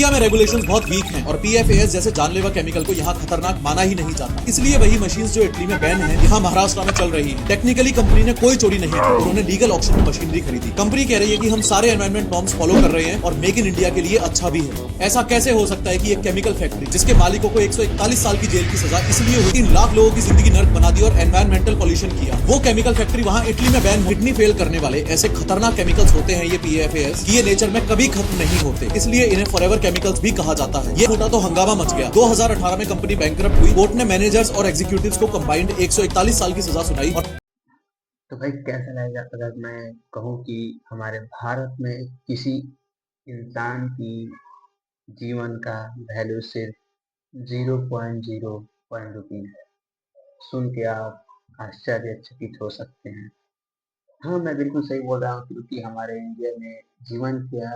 India में regulations बहुत week हैं और पीएफएएस जैसे जानलेवा केमिकल को यहाँ खतरनाक माना ही नहीं जाता। इसलिए वही मशीन जो इटली में बैन है यहाँ महाराष्ट्र में चल रही है। टेक्निकली कंपनी ने कोई चोरी नहीं की, उन्होंने लीगल ऑक्शन में मशीनरी खरीदी। कंपनी कह रही है कि हम सारे एनवायरमेंट नॉर्म्स फॉलो कर रहे हैं और मेक इन इंडिया के लिए अच्छा भी है। ऐसा कैसे हो सकता है कि एक केमिकल फैक्ट्री जिसके मालिकों को 141 साल की जेल की सजा इसलिए हुई 3 लाख लोगों की जिंदगी नर्क बना दी और एनवायरमेंटल पॉल्यूशन किया, वो केमिकल फैक्ट्री वहाँ इटली में बैन। किडनी फेल करने वाले ऐसे खतरनाक केमिकल्स होते हैं ये पीएफएएस कि ये नेचर में कभी खत्म नहीं होते, इसलिए इन्हें फॉरएवर केमिकल्स भी कहा जाता है। ये फूटा तो हंगामा मच गया। 2018 में कंपनी बैंकरप्ट हुई। कोर्ट ने मैनेजर्स और एग्जीक्यूटिव्स को कंबाइंड 141 साल की सजा सुनाई। और तो भाई कैसा लगेगा अगर मैं कहूँ कि हमारे भारत में किसी इंसान की जीवन का वैल्यू सिर्फ 0.01 रुपीज है। सुन के आप आश्चर्यचकित हो सकते हैं। हाँ, मैं बिल्कुल सही बोल रहा हूँ, क्योंकि हमारे इंडिया में जीवन का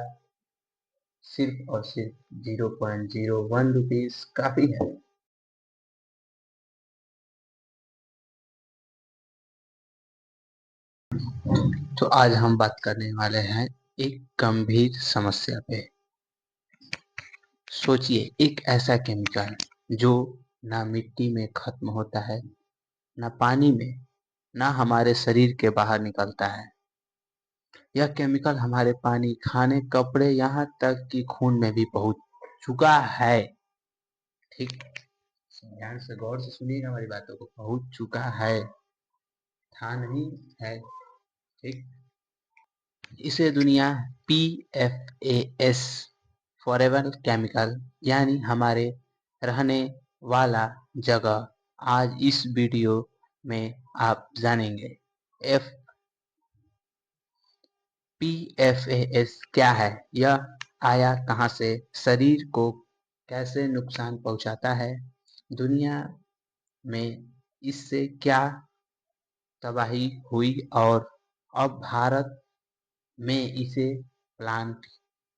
सिर्फ और सिर्फ 0.01 रुपीज काफी है। तो आज हम बात करने वाले हैं एक गंभीर समस्या पे। सोचिए, एक ऐसा केमिकल जो ना मिट्टी में खत्म होता है, ना पानी में, ना हमारे शरीर के बाहर निकलता है। यह केमिकल हमारे पानी, खाने, कपड़े, यहाँ तक कि खून में भी पहुंच चुका है। ठीक, ध्यान से गौर से सुनिएगा हमारी बातों को। पहुंच चुका है, था नहीं, है। ठीक, इसे दुनिया PFAS फॉरएवर केमिकल यानी हमारे रहने वाला जगह आज इस वीडियो में आप जानेंगे। PFAS क्या है, यह आया कहां से, शरीर को कैसे नुकसान पहुंचाता है, दुनिया में इससे क्या तबाही हुई और अब भारत में इसे प्लांट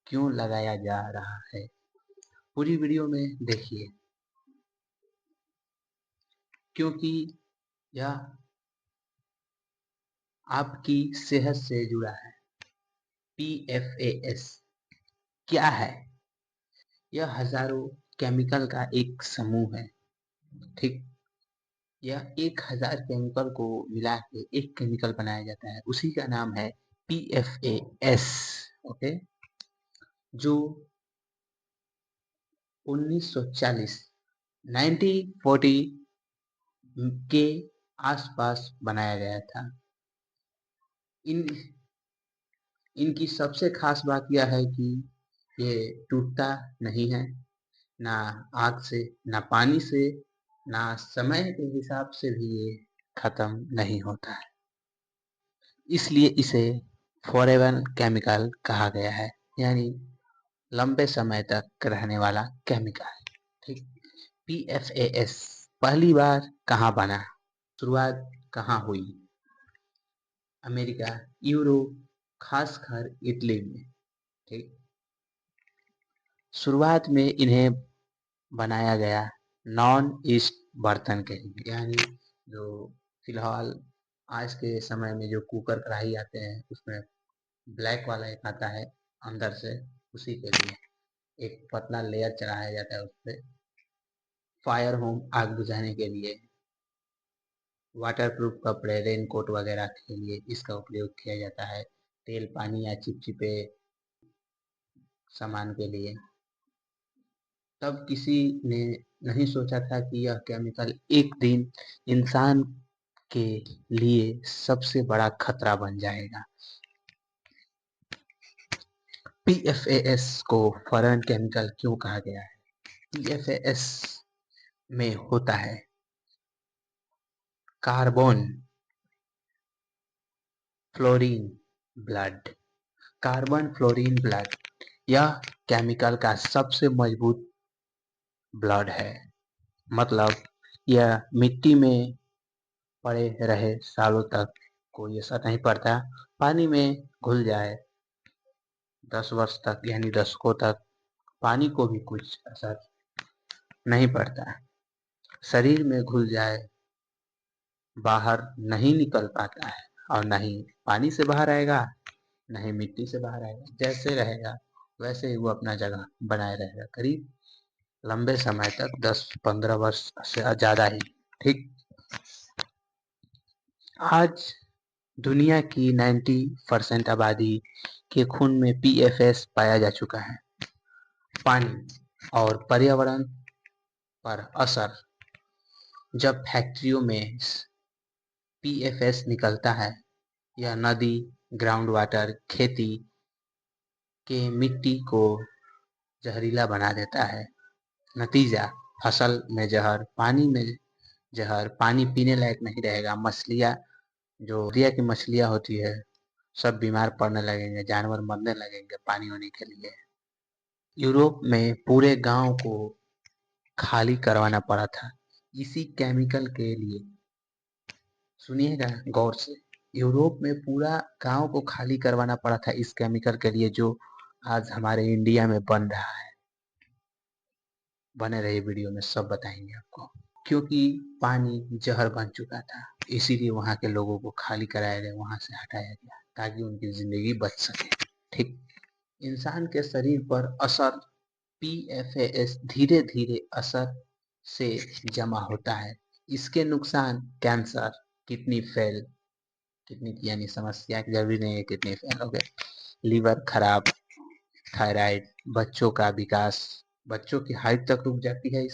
क्यों लगाया जा रहा है। पूरी वीडियो में देखिए, क्योंकि यह आपकी सेहत से जुड़ा है। PFAS क्या है? यह हजारों केमिकल का एक समूह है। ठीक, यह 1000 केमिकल को मिला के एक केमिकल बनाया जाता है, उसी का नाम है PFAS। ओके, जो 1940 1940 के आसपास बनाया गया था। इनकी सबसे खास बात यह है कि ये टूटता नहीं है, ना आग से, ना पानी से, ना समय के हिसाब से भी ये खत्म नहीं होता है। इसलिए इसे फॉरएवर केमिकल कहा गया है, यानी लंबे समय तक रहने वाला केमिकल। ठीक, PFAS पहली बार कहाँ बना, शुरुआत कहाँ हुई? अमेरिका, यूरोप, खासकर इटली में। ठीक, शुरुआत में इन्हें बनाया गया नॉन ईस्ट बर्तन के लिए, यानी जो फिलहाल आज के समय में जो कुकर कढ़ाई आते हैं उसमें ब्लैक वाला एक आता है अंदर से, उसी के लिए एक पतला लेयर चढ़ाया जाता है उस पर। फायर होम, आग बुझाने के लिए, वाटरप्रूफ कपड़े, रेनकोट वगैरह के लिए इसका उपयोग किया जाता है। तेल, पानी या चिपचिपे सामान के लिए। तब किसी ने नहीं सोचा था कि यह केमिकल एक दिन इंसान के लिए सबसे बड़ा खतरा बन जाएगा। PFAS को फॉरेन केमिकल क्यों कहा गया है? PFAS में होता है carbon, fluorine, blood. Carbon, fluorine, blood यह केमिकल का सबसे मजबूत ब्लड है। मतलब यह मिट्टी में पड़े रहे सालों तक कोई असर नहीं पड़ता, पानी में घुल जाए 10 वर्ष तक, यानी दशकों तक पानी को भी कुछ असर नहीं पड़ता। शरीर में घुल जाए, बाहर नहीं निकल पाता है, और नहीं पानी से बाहर आएगा, नहीं मिट्टी से बाहर आएगा, जैसे रहेगा वैसे ही वो अपना जगह बनाए रहेगा करीब लंबे समय तक, 10-15 वर्ष से ज़्यादा ही। ठीक, आज दुनिया की 90% आबादी के खून में PFS पाया जा चुका है। पानी और पर्यावरण पर असर। जब फैक्ट्रियों में PFS निकलता है, यह नदी, ग्राउंड वाटर, खेती के मिट्टी को जहरीला बना देता है। नतीजा, फसल में जहर, पानी में जहर, पानी पीने लायक नहीं रहेगा। मछलियाँ, जो दरिया की मछलियाँ होती है, सब बीमार पड़ने लगेंगे, जानवर मरने लगेंगे पानी होने के लिए। यूरोप में पूरे गांव को खाली करवाना पड़ा था इसी केमिकल के लिए। सुनिएगा गौर से, यूरोप में पूरा गांव को खाली करवाना पड़ा था इस केमिकल के लिए, जो आज हमारे इंडिया में बन रहा है। बने रहिए वीडियो में, सब बताएंगे आपको। क्योंकि पानी जहर बन चुका था, इसीलिए वहां के लोगों को खाली कराया गया, वहां से हटाया गया ताकि उनकी जिंदगी बच सके। ठीक, इंसान के शरीर पर असर। PFAS धीरे धीरे असर से जमा होता है। इसके नुकसान, कैंसर, किडनी फेल, किडनी की यानी समस्या, जरूरी नहीं है किडनी फेल हो गए, लीवर खराब, थायराइड, बच्चों का विकास, बच्चों की हाइट तक रुक जाती है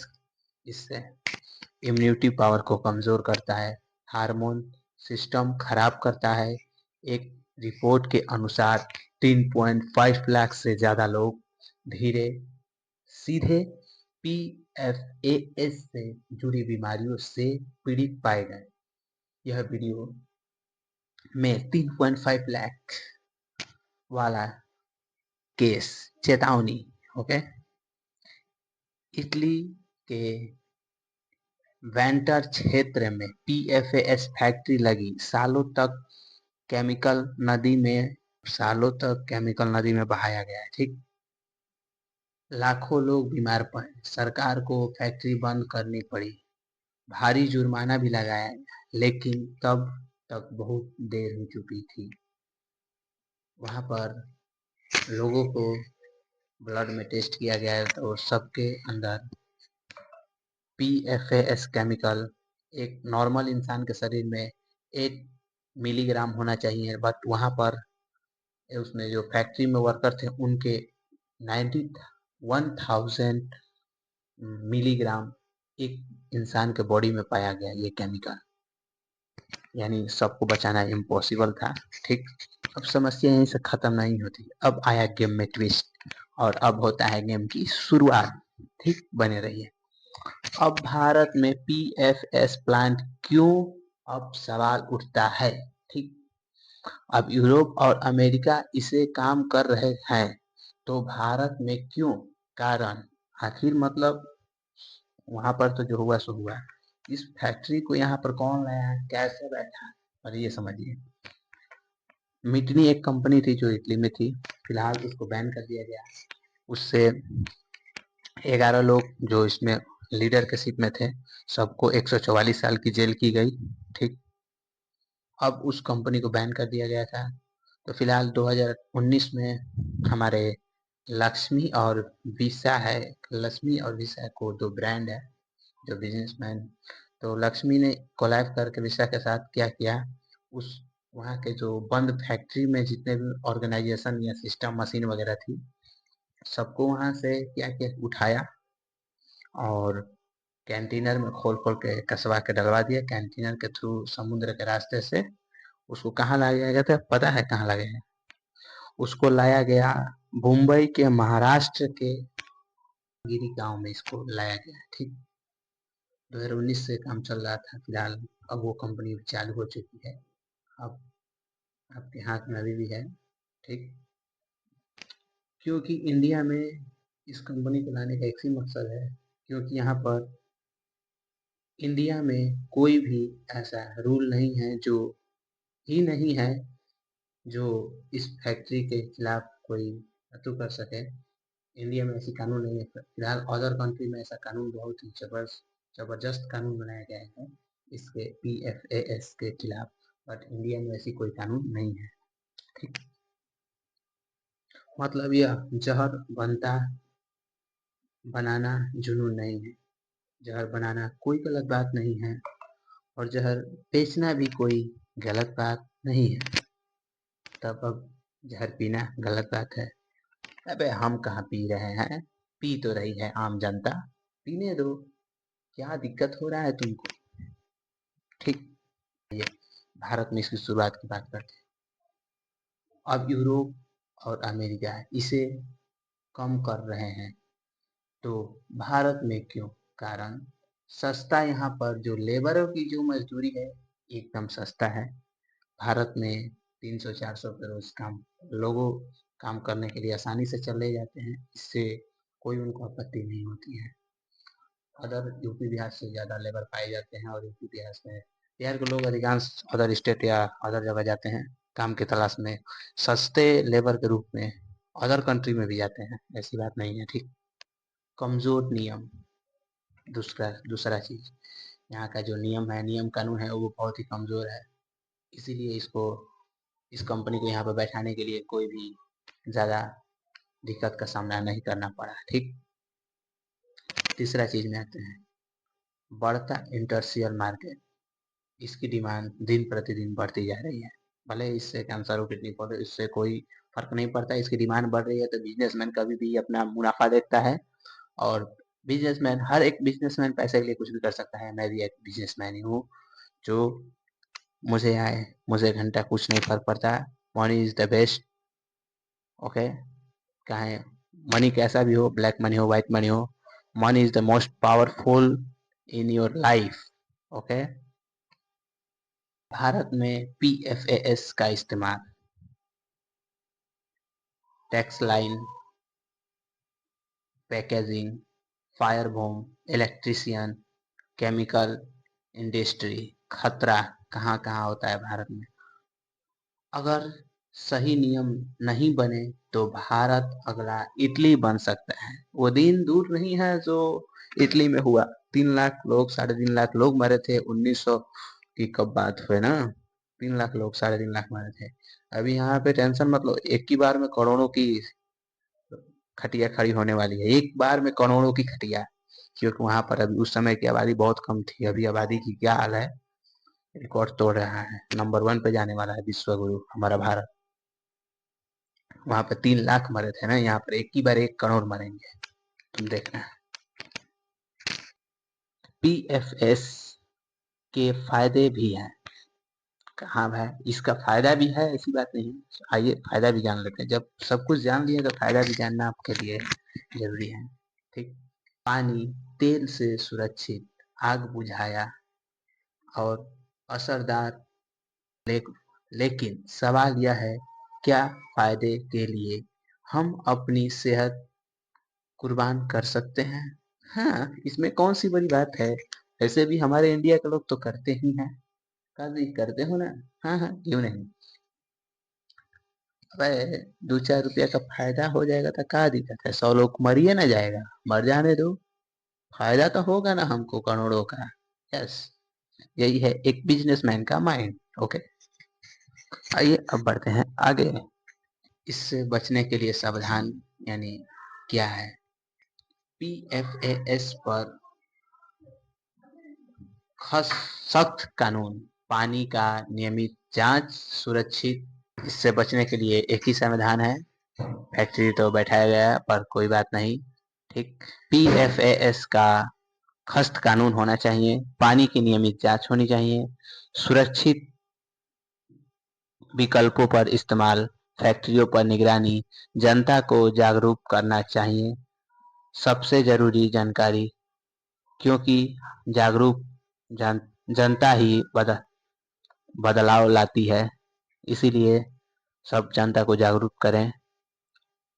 इससे। इम्यूनिटी पावर को कमजोर करता है, हार्मोन सिस्टम खराब करता है। एक रिपोर्ट के अनुसार 3.5 लाख से ज्यादा लोग सीधे PFAS से जुड़ी बीमारियों से पीड़ित पाए गए। यह वीडियो में 3.5 लाख वाला केस, चेतावनी। ओके, इटली के वेंटर क्षेत्र में PFAS फैक्ट्री लगी। सालों तक केमिकल नदी में बहाया गया है। ठीक, लाखों लोग बीमार पड़े, सरकार को फैक्ट्री बंद करनी पड़ी, भारी जुर्माना भी लगाया गया, लेकिन तब तक बहुत देर हो चुकी थी। वहां पर लोगों को ब्लड में टेस्ट किया गया तो सबके अंदर PFAS केमिकल एक नॉर्मल इंसान के शरीर में 8 मिलीग्राम होना चाहिए, बट वहां पर उसमें जो फैक्ट्री में वर्कर थे उनके 91,000 मिलीग्राम एक इंसान के बॉडी में पाया गया ये केमिकल। यानी सबको बचाना इम्पॉसिबल था। ठीक, अब समस्या यहीं से खत्म नहीं होती, अब आया गेम में ट्विस्ट, और अब होता है गेम की शुरुआत। ठीक, बने रहिए। अब भारत में PFAS प्लांट क्यों, अब सवाल उठता है। ठीक, अब यूरोप और अमेरिका इसे काम कर रहे हैं, तो भारत में क्यों, कारण, आखिर मतलब वहां पर तो जो हुआ सो हुआ। इस फैक्ट्री को यहाँ पर कौन लाया, कैसे बैठा, और ये समझिए। मिटनी एक कंपनी थी जो इटली में थी, फिलहाल उसको बैन कर दिया गया। उससे 11 लोग जो इसमें लीडर के सीट में थे, सबको 144 साल की जेल की गई। ठीक, अब उस कंपनी को बैन कर दिया गया था। तो फिलहाल 2019 में हमारे लक्ष्मी और विशा को दो ब्रांड है, जो बिजनेसमैन, तो लक्ष्मी ने कोलैब करके विशा के साथ क्या किया, उस वहाँ के जो बंद फैक्ट्री में जितने भी ऑर्गेनाइजेशन या सिस्टम मशीन वगैरह थी, सबको वहाँ से क्या किया, उठाया और कैंटीनर में खोल खोल के कसवा के डलवा दिया। कैंटीनर के थ्रू समुद्र के रास्ते से उसको कहाँ लाया गया था, पता है कहाँ लाया गया? उसको लाया गया मुंबई के महाराष्ट्र के गिरी गांव में, इसको लाया गया। ठीक, 2019 से काम चल रहा था, फिलहाल अब वो कंपनी चालू हो चुकी है, अब आपके हाथ में अभी भी है। ठीक, क्योंकि इंडिया में इस कंपनी को लाने का एक ही मकसद है, क्योंकि यहाँ पर इंडिया में कोई भी ऐसा रूल नहीं है नहीं है जो इस फैक्ट्री के खिलाफ कोई अतु कर सके। इंडिया में ऐसी कानून नहीं है। फिलहाल अदर कंट्री में ऐसा कानून बहुत ही जबरदस्त कानून बनाया गया है इसके PFAS के खिलाफ, बट इंडिया में ऐसी कोई कानून नहीं है। ठीक, मतलब यह जहर बनाना जुनून नहीं है। जहर बनाना कोई गलत बात नहीं है और जहर बेचना भी कोई गलत बात नहीं है। तब अब जहर पीना गलत बात है? अबे हम कहाँ पी रहे हैं, पी तो रही है आम जनता, पीने दो, क्या दिक्कत हो रहा है तुमको? ठीक। ये भारत में इसकी शुरुआत की बात करते हैं। अब यूरोप और अमेरिका इसे कम कर रहे हैं, तो भारत में क्यों? कारण सस्ता, यहाँ पर जो लेबरों की जो मजदूरी है एकदम सस्ता है। भारत में 300-400 पे रोज लोगों काम करने के लिए आसानी से चले जाते हैं, इससे कोई उनको आपत्ति नहीं होती है। अदर यूपी बिहार से ज़्यादा लेबर पाए जाते हैं और यूपी बिहार के लोग अधिकांश अदर स्टेट या अदर जगह जाते हैं काम की तलाश में, सस्ते लेबर के रूप में अदर कंट्री में भी जाते हैं, ऐसी बात नहीं है। ठीक। कमजोर नियम, दूसरा चीज, यहाँ का जो नियम कानून है वो बहुत ही कमजोर है, इसीलिए इस कंपनी को यहाँ पर बैठाने के लिए कोई भी ज़्यादा दिक्कत का सामना नहीं करना पड़ा। ठीक। तीसरा चीज में आते हैं, बढ़ता इंडस्ट्रियल मार्केट। इसकी डिमांड दिन प्रतिदिन बढ़ती जा रही है, भले इससे कैंसर हो किडनी फॉल, इससे कोई फर्क नहीं पड़ता। इसकी डिमांड बढ़ रही है तो बिजनेसमैन कभी भी अपना मुनाफा देखता है, और बिजनेसमैन, हर एक बिजनेसमैन पैसे के लिए कुछ भी कर सकता है। मैं भी एक बिजनेसमैन ही हूँ, जो मुझे घंटा कुछ नहीं फर्क पड़ता। Money is the best. Okay, चाहे मनी कैसा भी हो, ब्लैक मनी हो, व्हाइट मनी हो, money is the most powerful in your life. Okay. Bharat में PFAS का इस्तेमाल tax line, packaging, fire bomb, electrician, chemical industry, खतरा कहाँ कहाँ होता है भारत में। अगर सही नियम नहीं बने तो भारत अगला इटली बन सकता है। वो दिन दूर नहीं है जो इटली में हुआ, 3 लाख लोग, 3.5 लाख लोग मरे थे 1900 की कब बात हुए ना, 3 लाख लोग, 3.5 लाख मरे थे। अभी यहाँ पे टेंशन मत लो, एक ही बार में करोड़ों की खटिया खड़ी होने वाली है, एक बार में करोड़ों की खटिया, क्योंकि वहां पर अभी उस समय की आबादी बहुत कम थी। अभी आबादी की क्या हाल है, रिकॉर्ड तोड़ रहा है, नंबर 1 पे जाने वाला है विश्व गुरु हमारा भारत। वहां पर 3 लाख मरे थे ना, यहाँ पर एक ही बार 1 करोड़ मरेंगे, तुम देखना। PFS के फायदे भी हैं। हाँ भाई, इसका फायदा भी है, ऐसी बात नहीं। आइए फायदा भी जान लेते हैं। जब सब कुछ जान लिए तो फायदा भी जानना आपके लिए जरूरी है। ठीक। पानी तेल से सुरक्षित, आग बुझाया और असरदार, ले, लेकिन सवाल यह है, क्या फायदे के लिए हम अपनी सेहत कुर्बान कर सकते हैं? हाँ, इसमें कौन सी बड़ी बात है, ऐसे भी हमारे इंडिया के लोग तो करते ही हैं, कभी करते हो ना। हाँ हाँ, क्यों नहीं। अबे 2-4 रुपया का फायदा हो जाएगा तो क्या दिक्कत है, 100 लोग मरिए ना जाएगा, मर जाने दो, फायदा तो होगा ना हमको करोड़ों का। यस, यही है एक बिजनेसमैन का माइंड। ओके, आइए अब बढ़ते हैं आगे। इससे बचने के लिए सावधान यानी क्या है? PFAS पर सख्त कानून, पानी का नियमित जांच, सुरक्षित। इससे बचने के लिए एक ही समाधान है, फैक्ट्री तो बैठाया गया पर कोई बात नहीं। ठीक। PFAS का सख्त कानून होना चाहिए, पानी की नियमित जांच होनी चाहिए, सुरक्षित विकल्पों पर इस्तेमाल, फैक्ट्रियों पर निगरानी, जनता को जागरूक करना चाहिए। सबसे जरूरी जानकारी, क्योंकि जागरूक जनता ही बदलाव लाती है, इसीलिए सब जनता को जागरूक करें।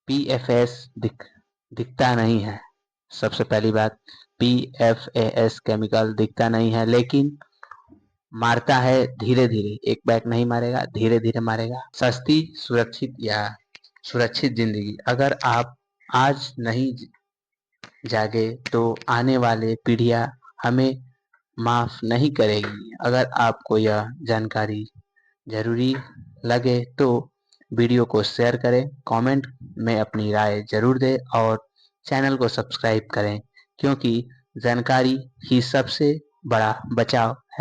PFAS दिखता नहीं है, सबसे पहली बात, PFAS केमिकल दिखता नहीं है, लेकिन मारता है धीरे धीरे, एक बैग नहीं मारेगा, धीरे धीरे मारेगा। सस्ती, सुरक्षित जिंदगी, अगर आप आज नहीं जागे तो आने वाले पीढ़ियां हमें माफ नहीं करेगी। अगर आपको यह जानकारी जरूरी लगे तो वीडियो को शेयर करें, कमेंट में अपनी राय जरूर दें और चैनल को सब्सक्राइब करें, क्योंकि जानकारी ही सबसे बड़ा बचाव है।